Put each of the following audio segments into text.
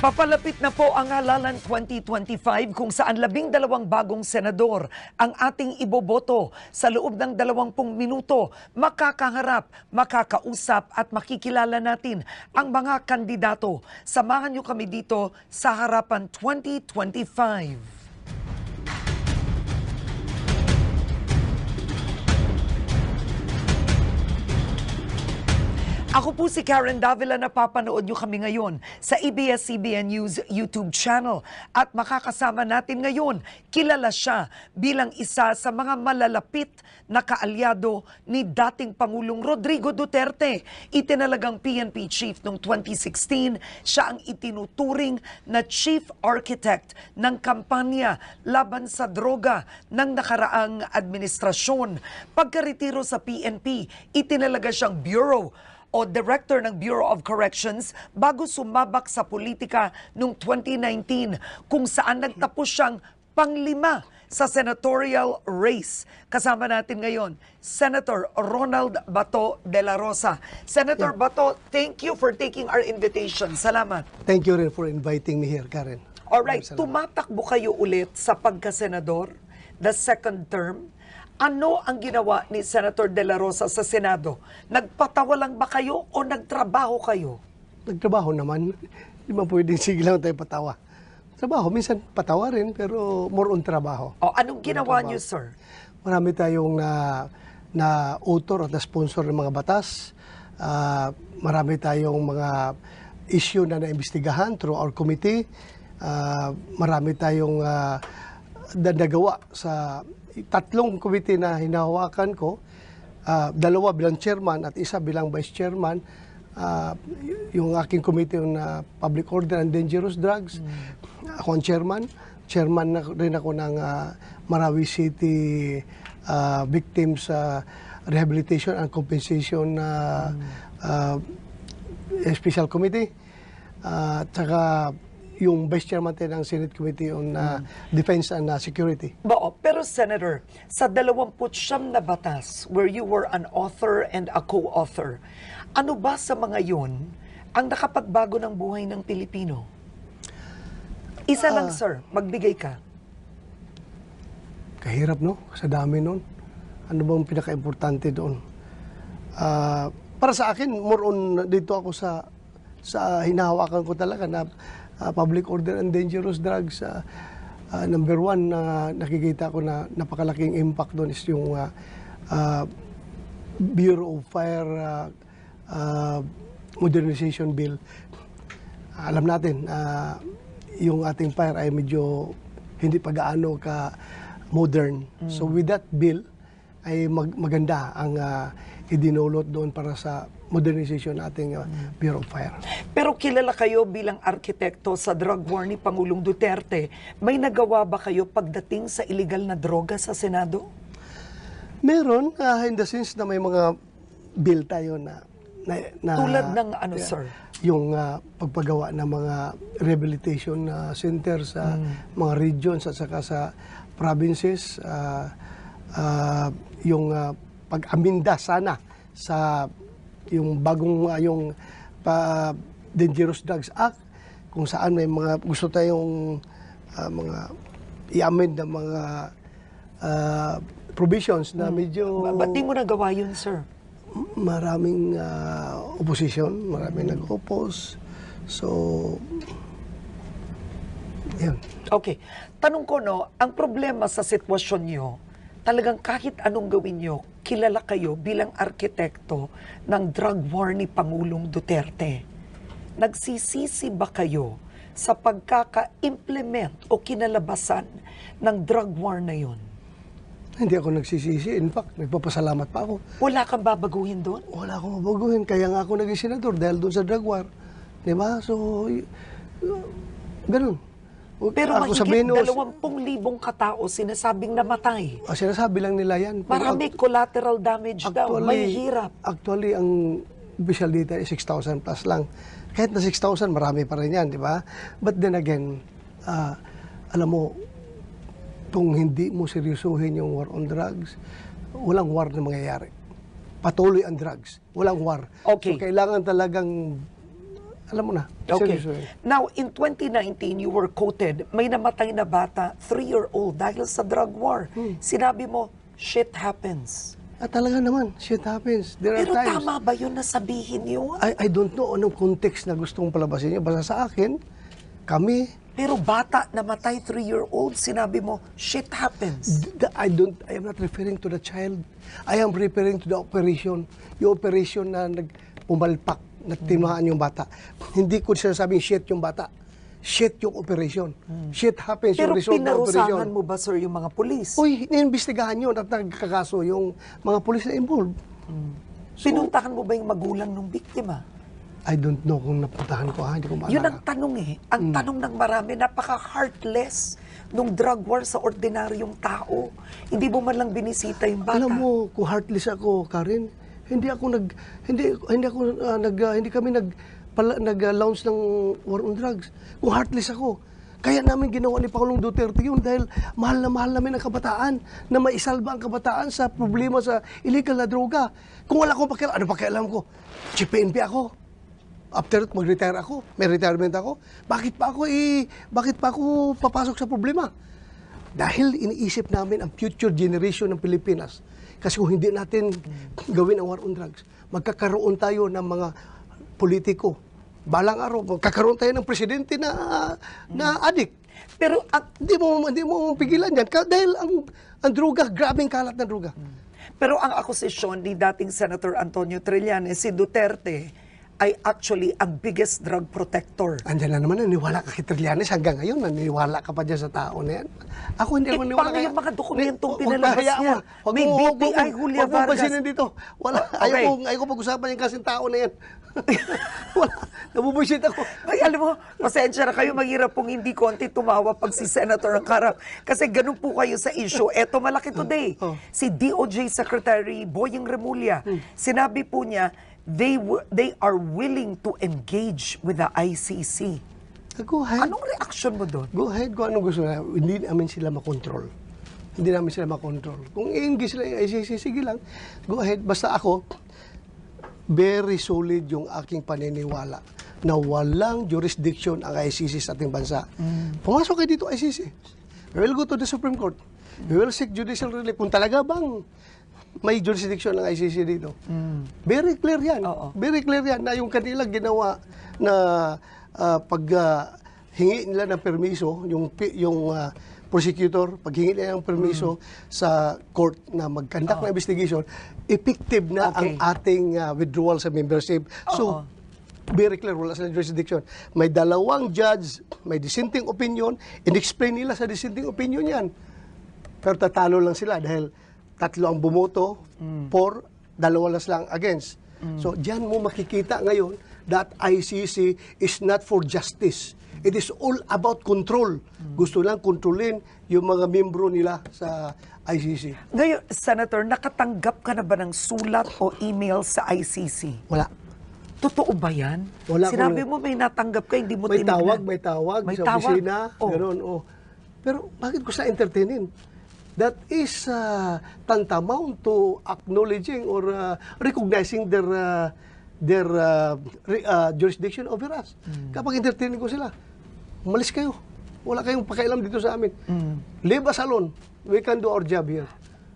Papalapit na po ang halalan 2025 kung saan 12 bagong senador ang ating iboboto. Sa loob ng 20 minuto, makakaharap, makakausap at makikilala natin ang mga kandidato. Samahan niyo kami dito sa Harapan 2025. Ako po si Karen Davila, napapanood nyo kami ngayon sa ABS-CBN News YouTube channel. At makakasama natin ngayon, kilala siya bilang isa sa mga malalapit na kaalyado ni dating Pangulong Rodrigo Duterte. Itinalagang PNP chief noong 2016, siya ang itinuturing na chief architect ng kampanya laban sa droga ng nakaraang administrasyon. Pagkaretiro sa PNP, itinalaga siyang bureau o Director ng Bureau of Corrections bago sumabak sa politika noong 2019 kung saan nagtapos siyang panglima sa senatorial race. Kasama natin ngayon, Senator Ronald Bato de la Rosa. Senator Bato, thank you for taking our invitation. Salamat. Thank you rin for inviting me here, Karen. Alright, tumatakbo kayo ulit sa pagkasenador, the second term. Ano ang ginawa ni Senator De La Rosa sa Senado? Nagpatawa lang ba kayo o nagtrabaho kayo? Nagtrabaho naman. Di ba pwedeng sige lang tayo patawa? Trabaho, minsan patawa rin, pero more on trabaho. O, anong ginawa niyo, sir? Marami tayong na author at na sponsor ng mga batas. Marami tayong mga issue na naimbestigahan through our committee. Marami tayong nagawa sa tatlong committee na hinahawakan ko, dalawa bilang chairman at isa bilang vice chairman, yung aking committee na Public Order and Dangerous Drugs. Ako ang chairman na rin ako ng Marawi City Victims Rehabilitation and Compensation Special Committee. Tsaka yung Vice Chairman tayo ng Senate Committee on Defense and Security. Pero Senator, sa 29 na batas where you were an author and a co-author, ano ba sa mga yon ang nakapagbago ng buhay ng Pilipino? Isa lang, sir, magbigay ka. Kahirap, no? Sa dami nun. Ano bang pinaka-importante doon? Para sa akin, more on dito ako sa hinahawakan ko talaga na Public Order and Dangerous Drugs. Number one na nakikita ko na napakalaking impact doon is yung Bureau of Fire Modernization Bill. Alam natin, yung ating fire ay medyo hindi pa gaano ka modern. So with that bill, ay maganda ang idinulot doon para sa modernization nating Bureau of Fire. Pero kilala kayo bilang arkitekto sa drug war ni Pangulong Duterte. May nagawa ba kayo pagdating sa illegal na droga sa Senado? Meron, in the sense na may mga bill tayo na tulad ng ano, sir? Yung pagpagawa ng mga rehabilitation center sa mga regions at saka sa provinces. Yung pag-aminda sana sa yung bagong yung Dangerous Drugs Act, kung saan may mga gusto tayong mga i-amend na mga provisions na medyo... Ba't di mo nagawa yun, sir? Maraming opposition, maraming nag-oppose. So, yun. Okay. Tanong ko, no, ang problema sa sitwasyon nyo, talagang kahit anong gawin nyo, kilala kayo bilang arkitekto ng drug war ni Pangulong Duterte. Nagsisisi ba kayo sa pagkaka-implement o kinalabasan ng drug war na yun? Hindi ako nagsisisi. In fact, nagpapasalamat pa ako. Wala kang babaguhin doon? Wala akong babaguhin. Kaya nga ako naging senador dahil doon sa drug war. Diba? So, ganun. Pero mahigit 20,000 katao sinasabing namatay. Sinasabi lang nila yan. Marami collateral damage daw. May hirap. Actually, ang official data is 6,000 plus lang. Kahit na 6,000, marami pa rin yan, di ba? But then again, alam mo, kung hindi mo seryosohin yung war on drugs, walang war na mangyayari. Patuloy ang drugs. Walang war. Okay. So, kailangan talagang alam mo na. Okay. Seryoso yun. Now, in 2019, you were quoted, may namatay na bata, 3-year-old, dahil sa drug war. Sinabi mo, shit happens. At talaga naman, shit happens. There are Pero times. tama ba yun na sabihin yun? I don't know anong context na gustong palabasin niya. Basta sa akin, kami, Pero bata namatay, 3-year-old, sinabi mo, shit happens. I am not referring to the child. I am referring to the operation. Yung operation na pumalpak, nagtinuhaan yung bata. Hindi ko sinasabing shit yung bata. Shit yung operation. Shit happens Pero yung result ng operation. pinarusahan mo ba, sir, yung mga pulis? Uy, iniimbestigahan yun at nagkakaso yung mga pulis na involved. Pinuntahan mo ba yung magulang ng biktima? I don't know kung napuntahan ko. Hindi ko maalala. Yun ang tanong eh. Ang tanong ng marami, napaka-heartless nung drug war sa ordinaryong tao. Hindi mo man lang binisita yung bata. Alam mo, kung heartless ako, Karen, hindi kami nag-launch ng war on drugs. Kung heartless ako, kaya namin ginawa ni Pangulong Duterte yun dahil mahal namin ang kabataan na maisalba ang kabataan sa problema sa illegal na droga. Kung wala ko pakialam, ano pakialam ko? PNP ako. After mag-retire ako, may retirement ako, bakit pa ako papasok sa problema? Dahil iniisip namin ang future generation ng Pilipinas. Kasi kung hindi natin gawin ang war on drugs, magkakaroon tayo ng mga politiko. Balang araw, magkakaroon tayo ng presidente na addict. Pero Hindi mo pigilan yan. Dahil ang droga, grabing kalat ng droga. Pero ang akusasyon ni dating Senator Antonio Trillanes, si Duterte, ay actually ang biggest drug protector. Andiyan na naman, naniwala ka kay Trillanes hanggang ngayon, naniwala ka pa dyan sa tao na yan. Ako hindi naman naniwala. Paano yung mga dokumentong Huwag pinalabas hayaan niya? mo. May BPI Julia Huwag mo Vargas. basinin dito. Wala, Okay. ayaw ko pag-usapan yung kasing tao na yan. Wala, nabubuisit ako. Ay, alam mo, pasensya na kayo, mahirap pong hindi konti tumawa pag si Senator ang karap. Kasi ganun po kayo sa issue. Eto, malaki today. Si DOJ Secretary Boying Remulla, sinabi po niya, they are willing to engage with the ICC. Go ahead. Anong reaction mo doon? Go ahead kung anong gusto na. Hindi namin sila makontrol. Hindi namin sila makontrol. Kung i-engage sila yung ICC, sige lang. Go ahead. Basta ako, very solid yung aking paniniwala na walang jurisdiction ang ICC sa ating bansa. Pumasok kayo dito ICC. We will go to the Supreme Court. We will seek judicial relief. Kung talaga bang may jurisdiction ng ICC dito. Very clear yan. Very clear yan na yung kanila ginawa na hingi nila ng permiso, yung prosecutor, paghingi nila ng permiso sa court na mag-conduct ng investigation, effective na ang ating withdrawal sa membership. So, very clear, wala sa jurisdiction. May dalawang judge, may dissenting opinion, in-explain nila sa dissenting opinion yan. Pero tatalo lang sila dahil 3 ang bumoto, 4, 2 lang against. So, diyan mo makikita ngayon that ICC is not for justice. It is all about control. Gusto lang kontrolin yung mga membro nila sa ICC. Ngayon, Senator, nakatanggap ka na ba ng sulat o email sa ICC? Wala. Totoo ba yan? Wala. Sinabi mo may natanggap ka, hindi mo May tinignan. tawag May sa tawag? opisina. Ganun, Pero bakit ko sa entertainin? That is tantamount to acknowledging or recognizing their jurisdiction over us. Kapag entertaining ko sila, umalis kayo. Wala kayong pakialam dito sa amin. Leave us alone. We can do our job here.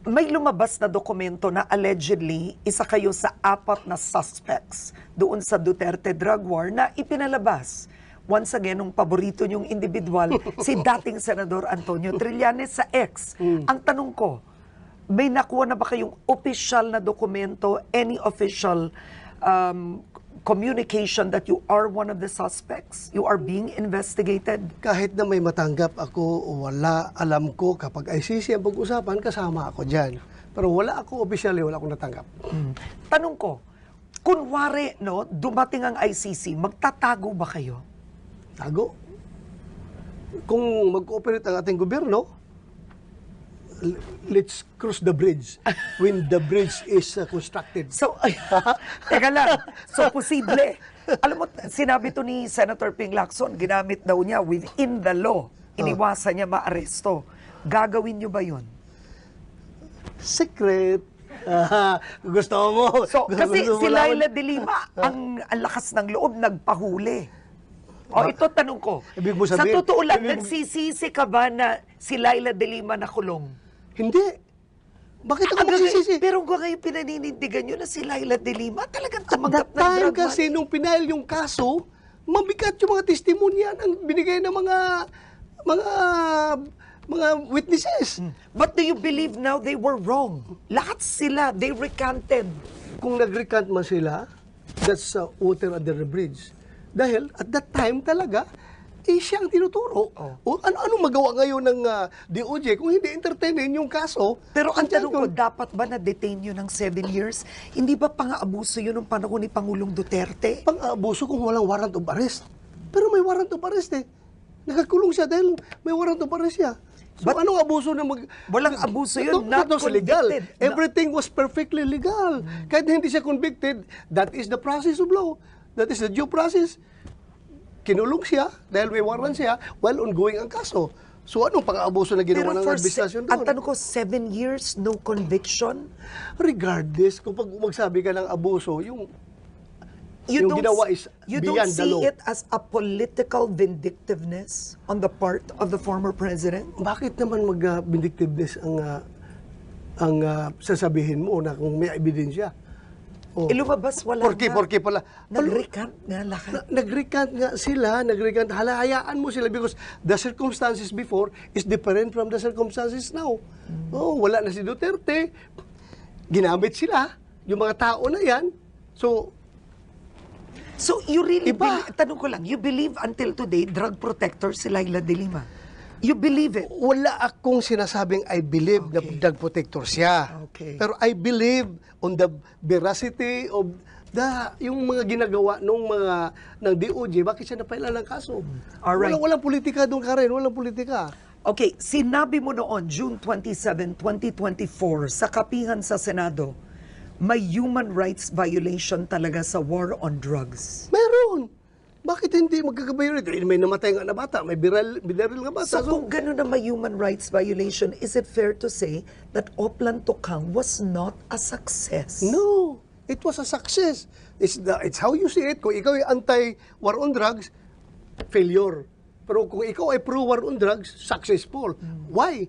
May lumabas na dokumento na allegedly isa kayo sa 4 na suspects doon sa Duterte drug war na ipinalabas. Once again, nung paborito niyong individual, si dating Senador Antonio Trillanes sa X. Ang tanong ko, may nakuha na ba kayong official na dokumento, any official communication that you are one of the suspects? You are being investigated? Kahit na may matanggap ako o wala, alam ko kapag ICC ang pag-usapan, kasama ako dyan. Pero wala ako officially, wala akong natanggap. Tanong ko, kunwari, no, dumating ang ICC, magtatago ba kayo? Tago. Kung mag-cooperate ang ating gobyerno, let's cross the bridge when the bridge is constructed. So, teka lang. So, posible. Alam mo, sinabi to ni Senator Ping Lacson, ginamit daw niya within the law. Iniwasan niya maaresto. Gagawin niyo ba yun? Secret. Gusto mo. So, kasi Gusto mo si malaman? Laila de Lima, ang lakas ng loob, nagpahuli. O, ito tanong ko. Ibig mo Sa sabihin- totoo lang, ibig mo- nagsisisi ka ba na si Laila de Lima nakulong? Hindi. Bakit ako Hanggang magsisisi? ngayon- Pero hanggang ngayon pinaninindigan nyo na si Laila de Lima talagang At tumanggap that ng time drug kasi, money. nung pinail yung kaso, mabigat yung mga testimonya ang binigay ng mga witnesses. But do you believe now they were wrong? Lahat sila, they recanted. Kung nag-recant man sila, that's water under the bridge. Dahil at that time talaga, siya ang tinuturo. O ano magawa ngayon ng DOJ kung hindi entertainin yung kaso? Pero ang andyan tanong ko, yun. dapat ba na-detain yun ng 7 years? Hindi ba pang-aabuso yun ng panahon ni Pangulong Duterte? Pang-abuso kung walang warrant of arrest. Pero may warrant of arrest eh. Nakakulong siya dahil may warrant of arrest siya. So anong abuso na Walang abuso yun, That not was legal. convicted. Everything was perfectly legal. Kahit hindi siya convicted, that is the process of law. That is the due process. Kinulong siya dahil may warrant siya while ongoing ang kaso. So anong pang-abuso na ginawa ng administrasyon ang doon? tanong ko, 7 years, no conviction? Regardless, kung pag magsabi ka ng abuso, yung You Yung ginawa is you don't beyond the see law. it as a political vindictiveness on the part of the former president? bakit naman mag-vindictiveness ang sasabihin mo na kung may ebidensya? Oh. Lumabas, wala Porke pala. Nag-recant nga lahat. Nag-recant nga sila, hayaan mo sila because the circumstances before is different from the circumstances now. Oh, wala na si Duterte. Ginamit sila, yung mga tao na yan. So you really Iba. tanong ko lang, you believe until today, drug protector si Laila de Lima? You believe it? Wala akong sinasabing I believe na drug protector siya. Okay. Pero I believe on the veracity of yung mga ginagawa ng DOJ, bakit siya napailan ng kaso? Alright. Walang politika doon, Karen. Walang politika. Okay, sinabi mo noon, June 27, 2024, sa kapihan sa Senado, may human rights violation talaga sa war on drugs. Meron. Bakit hindi magkakabayo rito? May namatay nga na bata, may binaril nga bata. So kung gano'n na may human rights violation, is it fair to say that Oplan Tokang was not a success? No, it was a success. It's how you see it. Kung ikaw ay anti-war on drugs, failure. Pero kung ikaw ay pro-war on drugs, successful. Why?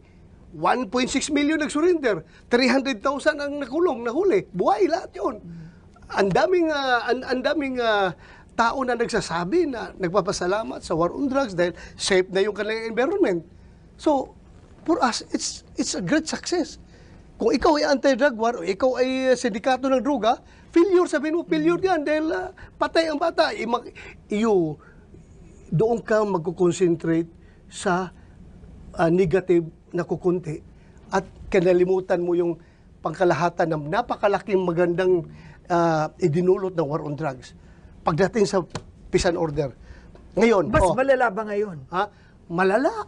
1.6 million nag-surrender. 300,000 ang nakulong, nahuli. Buhay lahat yun. Ang daming tao na nagsasabi na nagpapasalamat sa war on drugs dahil safe na yung kanilang environment. So, for us, it's a great success. Kung ikaw ay anti-drug war o ikaw ay sindikato ng droga, failure, sabihin mo, failure yan dahil patay ang bata. Doon ka magkukonsentrate sa negative na kukunti at kinalimutan mo yung pangkalahatan ng napakalaking magandang idinulot ng war on drugs. Pagdating sa peace and order. Ngayon, Mas malala ba ngayon? malala.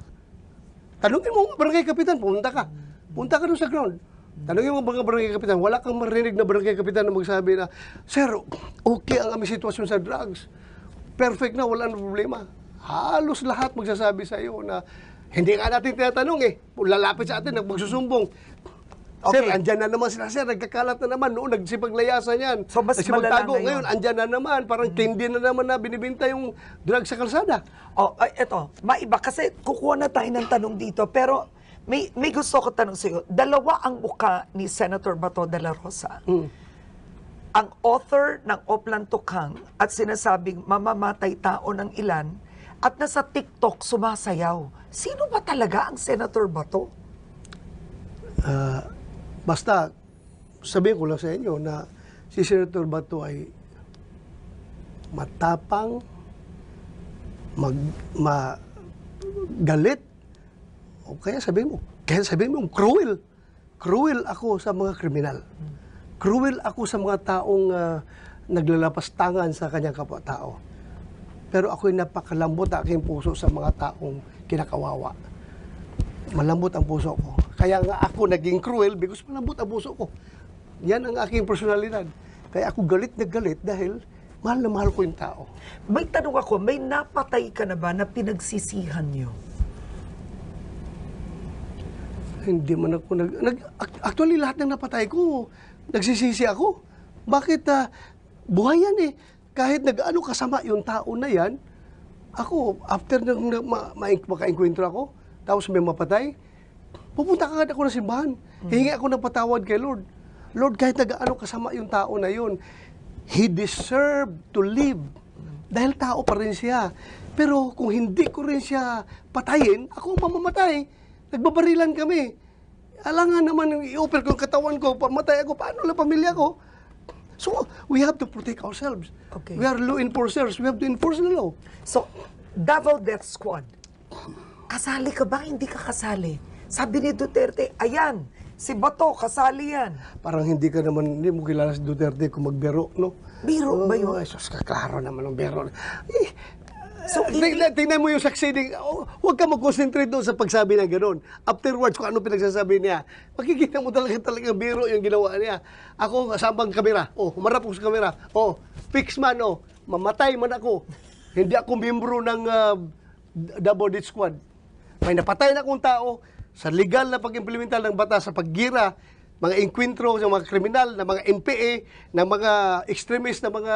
Tanungin mo mga barangay kapitan, pumunta ka. Punta ka doon sa ground. Tanungin mo mga barangay kapitan, wala kang marinig na barangay kapitan na magsabi na, Sir, okay ang aming sitwasyon sa drugs. Perfect na, wala na problema. Halos lahat magsasabi sa iyo na hindi nga natin tinatanong lalapit sa atin, magsusumbong. Okay. Sir, andyan na naman sila, sir, nagkakalat na naman, noon nagsipaglayasan yan. So, mas Nagsipagtago. malala ngayon. Ngayon, andyan na naman, parang candy na naman na binibinta yung drug sa kalsada. Eto, maiba kasi kukuha na tayo ng tanong dito, pero may gusto ko tanong sa iyo. Dalawa ang muka ni Senator Bato de la Rosa. Ang author ng Oplan Tokang at sinasabing mamamatay tao ng ilan at nasa TikTok sumasayaw. Sino ba talaga ang Senator Bato? Basta, sabihin ko lang sa inyo na si Senator Bato ay matapang, galit, o kaya sabihin mo, cruel. Cruel ako sa mga kriminal. Cruel ako sa mga taong naglalapas tangan sa kanyang kapwa-tao. Pero ako'y napakalambot ang aking puso sa mga taong kinakawawa. Malambot ang puso ko. Kaya nga ako naging cruel because malambot ang puso ko. Yan ang aking personalidad. Kaya ako galit na galit dahil mahal na mahal ko yung tao. May tanong ako, may napatay ka na ba na pinagsisihan niyo? Hindi man ako actually lahat ng napatay ko, nagsisisi ako. Bakit buhay yan eh. Kahit nag-ano kasama yung tao na yan, ako, after nang maka-enkwentro ako, tapos may mapatay, pupunta ka ako ng simbahan. Hihingi ako ng patawad kay Lord. Lord, kahit nag-ano kasama yung tao na yun, he deserved to live. Dahil tao pa rin siya. Pero kung hindi ko rin siya patayin, ako mamamatay. Nagbabarilan kami. Alangan naman i-offer ko yung katawan ko, pamatay ako, paano lang pamilya ko? So, we have to protect ourselves. Okay. We are law enforcers. We have to enforce the law. So, Davao Death Squad, kasali ka ba? Hindi ka kasali. Sabi ni Duterte, ayan, si Bato, kasali yan. Parang hindi mo kilala si Duterte kung magbero, no? Biro ba yun? Ay, sus, klaro naman ang bero. Eh, So, tingnan mo yung succeeding, huwag ka mag-concentrate doon sa pagsabi ng gano'n. Afterwards, kung ano pinagsasabi niya, makikita mo talaga biro yung ginawa niya. Ako, kasama ang kamera. Humarap ko sa kamera. Fix man, mamatay man ako. Hindi ako membro ng Davao Death Squad. May napatay na akong tao sa legal na pag-implemental ng batas sa paggira, mga enkwentro sa mga kriminal, na mga NPA, na mga extremist, na mga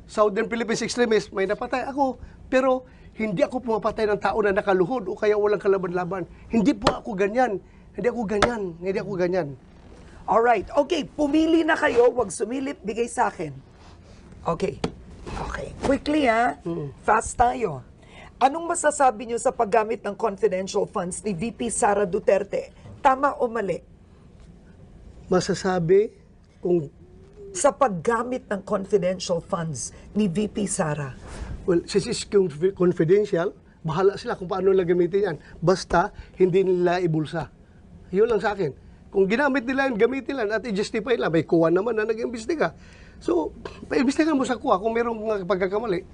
Southern Philippines extremists, may napatay ako. Pero hindi ako pumapatay ng tao na nakaluhod o kaya walang kalaban-laban. Hindi po ako ganyan. Hindi ako ganyan. alright, okay, pumili na kayo, wag sumilip, bigay sa akin. Okay. Quickly fast tayo. Anong masasabi nyo sa paggamit ng confidential funds ni VP Sara Duterte? Tama o mali? Masasabi kung Sa paggamit ng confidential funds ni VP Sara. well, since it's confidential, bahala sila kung paano nila gamitin yan. Basta, hindi nila ibulsa. Yun lang sa akin. Kung ginamit nila yan, gamitin lang at i-justify lang. May kuha naman na nag-imbestiga. So, paimbestigan mo sa kuha kung mayroong mga pagkakamali.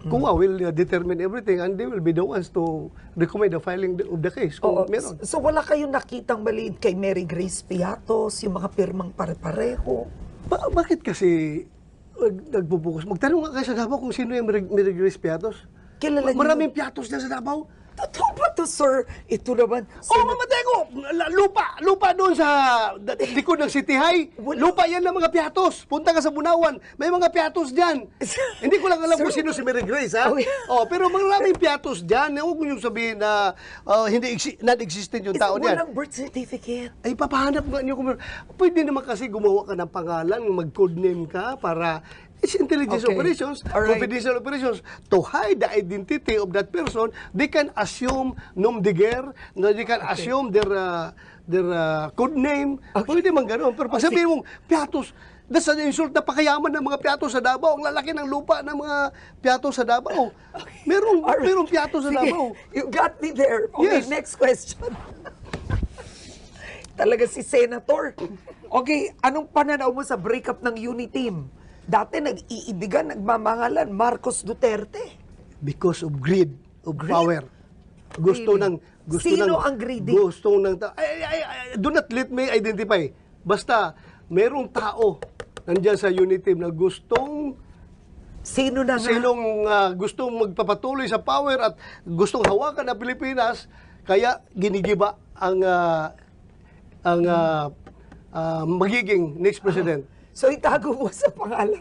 Kuha will determine everything and they will be the ones to recommend the filing of the case. Kung meron. So wala kayong nakitang maliit kay Mary Grace Piatos, yung mga pirmang pare-pareho? Bakit kasi nagpupukus? Magtanong nga kayo sa Davao kung sino yung Mary Grace Piatos. Kilala niyo? Maraming Piatos dyan sa Davao. Totoo ba to, sir? Ito naman. Mamatay ko! Lupa doon sa likod ng City High. Lupa yan ng mga Piatos. Punta ka sa Bunawan. May mga Piatos dyan. Hindi ko lang alam kung sino si Mary Grace, ha? Pero maraming Piatos dyan. Huwag mo yung sabihin na not-existent yung tao diyan. Walang birth certificate. Ay, papahanap nga niyo kung pwede naman kasi gumawa ka ng pangalan, mag-codename ka para it's intelligence operations, confidential operations. To hide the identity of that person, they can assume nom de guerre, they can assume their code name. Pwede man gano'n. Pero pag sabihin mong, Piatos, that's an insult na pakayaman ng mga Piatos sa Davao. Ang lalaki ng lupa ng mga Piatos sa Davao. Merong Piatos sa Davao. You got me there. Okay, Yes. next question. Talaga si Senator. Okay, anong pananaw mo sa breakup ng Uniteam? Dati nag-iibigan, nagmamahalan, Marcos Duterte. Because of greed, of power. Gusto Really? ng Sino ang greedy? Gusto ng do not let me identify. Basta merong tao nandiyan sa Uniteam na gustong Sino na nga? gustong magpapatuloy sa power at gustong hawakan ang Pilipinas, kaya ginigiba ang magiging next president. So itago mo sa pangalan.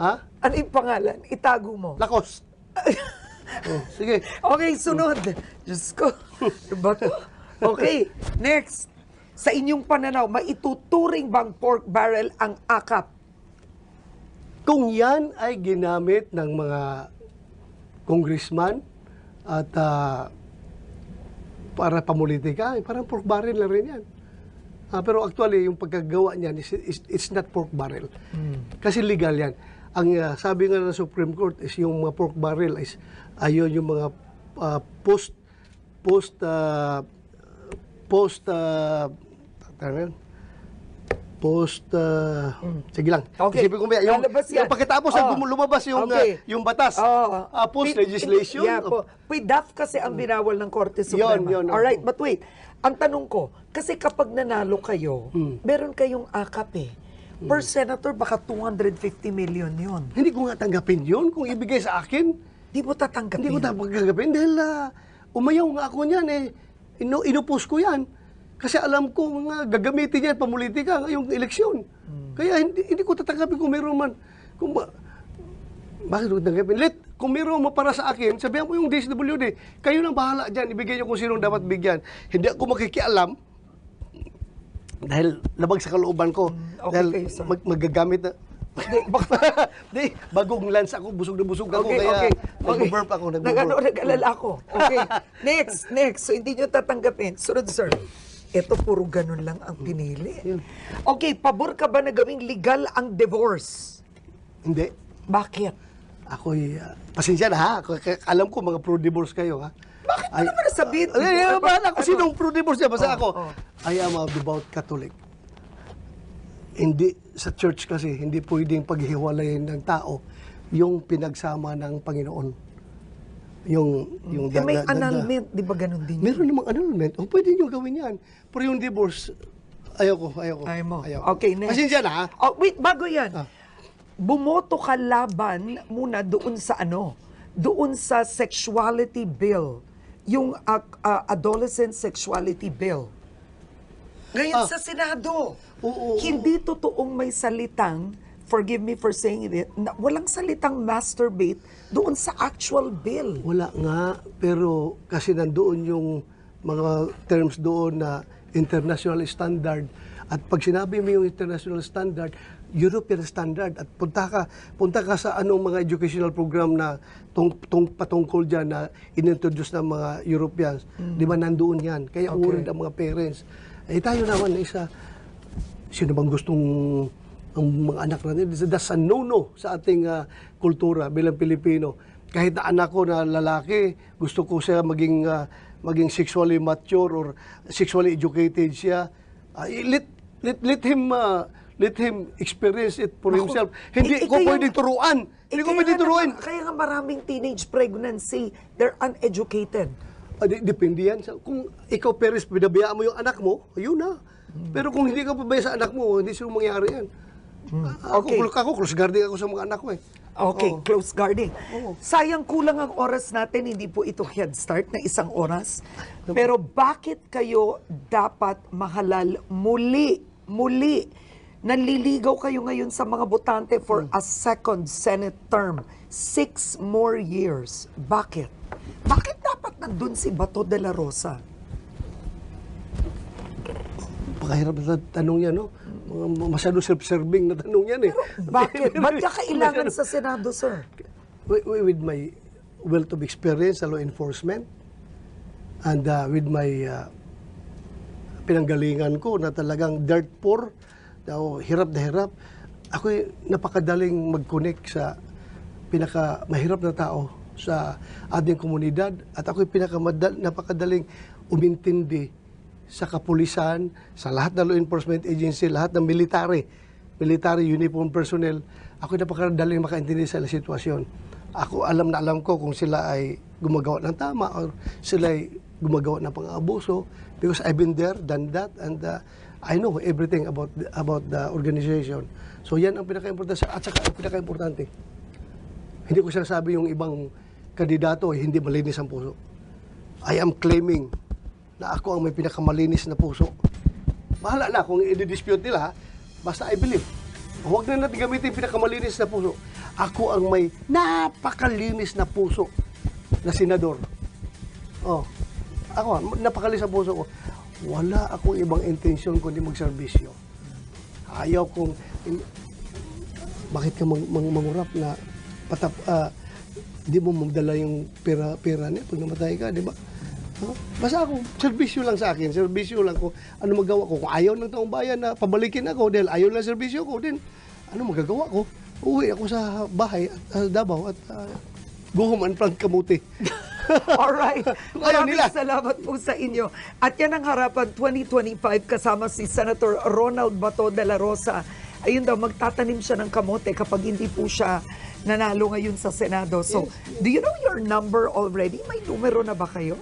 Ha? Ano yung pangalan? Itago mo. Lakos. Sige. Okay, sunod. Diyos ko. Ano ba to? Okay, next. Sa inyong pananaw, maituturing bang pork barrel ang akap? Kung yan ay ginamit ng mga congressman at para pamulitika, parang pork barrel na rin yan. Pero actually, yung pagkagawa niyan, it's not pork barrel. Kasi legal yan. Ang sabi nga ng Supreme Court is yung mga pork barrel is ayun yung mga sige lang. Okay. Isipin ko ba, yung pagkatapos lumabas yung batas. Post legislation. Yeah, PDAF kasi ang binawal ng Korte Suprema. Yun. Alright, but wait. Ang tanong ko, kasi kapag nanalo kayo, meron kayong akap eh. Per senator, baka 250 million yun. Hindi ko nga tanggapin yun kung ibigay sa akin. Di mo tatanggapin? Hindi ko tanggapin dahil umayaw nga ako niyan eh. Inupos ko yan. Kasi alam ko mga gagamitin yan pamulitika ngayong eleksyon. Kaya hindi ko tatanggapin kung meron man. Bakit ko tatanggapin? Kung meron mo para sa akin, sabihan mo yung DSWD. Kayo nang bahala dyan. Ibigay nyo kung sinong dapat bigyan. Hindi ako makikialam dahil labag sa kalooban ko. Okay Dahil kayo, sir. magagamit na. Di, bagong lance ako, busog na busog ako, Okay, kaya okay. nag-burp ako. Nag-alala ako. Okay. Next. So, hindi nyo tatanggapin. Sunod, sir. Ito, puro ganun lang ang pinili. Okay, pabor ka ba na gawing legal ang divorce? Hindi. Bakit? Ako'y, pasensya na ha. Alam ko mga pro-divorce kayo ha. Bakit mo naman nasabihin? Bahala ko sinong pro-divorce niya. Basta ako, oh. I am a devout Catholic. Hindi, sa church kasi, hindi pwedeng paghiwalayin ng tao yung pinagsama ng Panginoon. May annulment, di ba ganun din yun? Meron namang annulment. O, pwede nyo gawin yan. Pero yung divorce, ayoko. Ayaw mo. Ayoko. Okay, next. Pasensya na ha. Oh, wait, bago yan. Bumoto ka laban muna doon sa doon sa sexuality bill. Yung adolescent sexuality bill. Ngayon sa Senado. Oo. Hindi totoong may salitang, forgive me for saying it, walang salitang masturbate doon sa actual bill. Wala nga, pero kasi nandoon yung mga terms doon na international standard. At pag sinabi mo yung international standard, European standard, at punta ka sa anong mga educational program na patungkol dyan na inintroduce ng mga Europeans, di ba nandoon yan? Kaya worried ang mga parents. Eh tayo naman isa, sino bang gustong ang mga anak natin? That's a no-no sa ating kultura bilang Pilipino. Kahit na anak ko na lalaki, gusto ko siya maging sexually mature or sexually educated siya. Let him experience it for himself. Hindi ko pwedeng turuan. Hindi ko pwedeng turuan. Kaya nga maraming teenage pregnancy, they're uneducated. Depende yan. Kung ikaw, parents, pinabayaan mo yung anak mo, ayun na. Pero kung hindi ka pabaya sa anak mo, hindi siya mangyari yan. Ako, close guarding ako sa mga anak ko eh. Okay, close guarding. Sayang kulang ang oras natin, hindi po ito head start na 1 oras. Pero bakit kayo dapat mahalal muli? Nanliligaw kayo ngayon sa mga botante for a second Senate term. 6 more years. Bakit? Bakit dapat nandun si Bato de la Rosa? Pakahirap na tanong yan, no? Masyado self-serving na tanong yan eh. Bakit? Ba't ka kailangan sa Senado, sir? With my wealth of experience sa law enforcement and with my pinanggalingan ko na talagang dirt poor, hirap na hirap, ako napakadaling mag-connect sa pinakamahirap na tao sa ating komunidad at ako napakadaling umintindi sa kapulisan, sa lahat ng law enforcement agency, lahat ng military uniform personnel, ako napakadaling makaintindi sa sitwasyon. Ako alam ko kung sila ay gumagawa ng tama or sila ay gumagawa ng pang-abuso because I've been there, done that, and I know everything about the organization. So yan ang pinaka-importante at saka ang pinaka-importante. Hindi ko sinasabi yung ibang kandidato ay hindi malinis ang puso. I am claiming na ako ang may pinakamalinis na puso. Bahala na kung i-dispute nila, basta I believe. Huwag na natin gamitin yung pinakamalinis na puso. Ako ang may napakalinis na puso na senador. Ako, napakalinis na puso ko. Wala akong ibang intensyon kundi magserbisyo. Ayaw kong, bakit ka mangurap na di mo magdala yung pera niya pag namatay ka, di ba? Basta ako, serbisyo lang sa akin, serbisyo lang ko, ano magawa ko. Kung ayaw ng taong bayan na pabalikin ako dahil ayaw lang serbisyo ko, din ano magagawa ko? Uwi ako sa bahay at Davao at guhuman pang kamuti. Alright. Ayaw nila. Maraming salamat po sa inyo. At yan ang harapan 2025 kasama si Senator Ronald Bato de la Rosa. Ayun daw, magtatanim siya ng kamote kapag hindi po siya nanalo ngayon sa Senado. So, do you know your number already? May numero na ba kayo?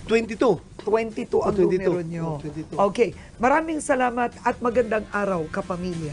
22. 22 ang 22. numero nyo. 22. Okay. Maraming salamat at magandang araw, kapamilya.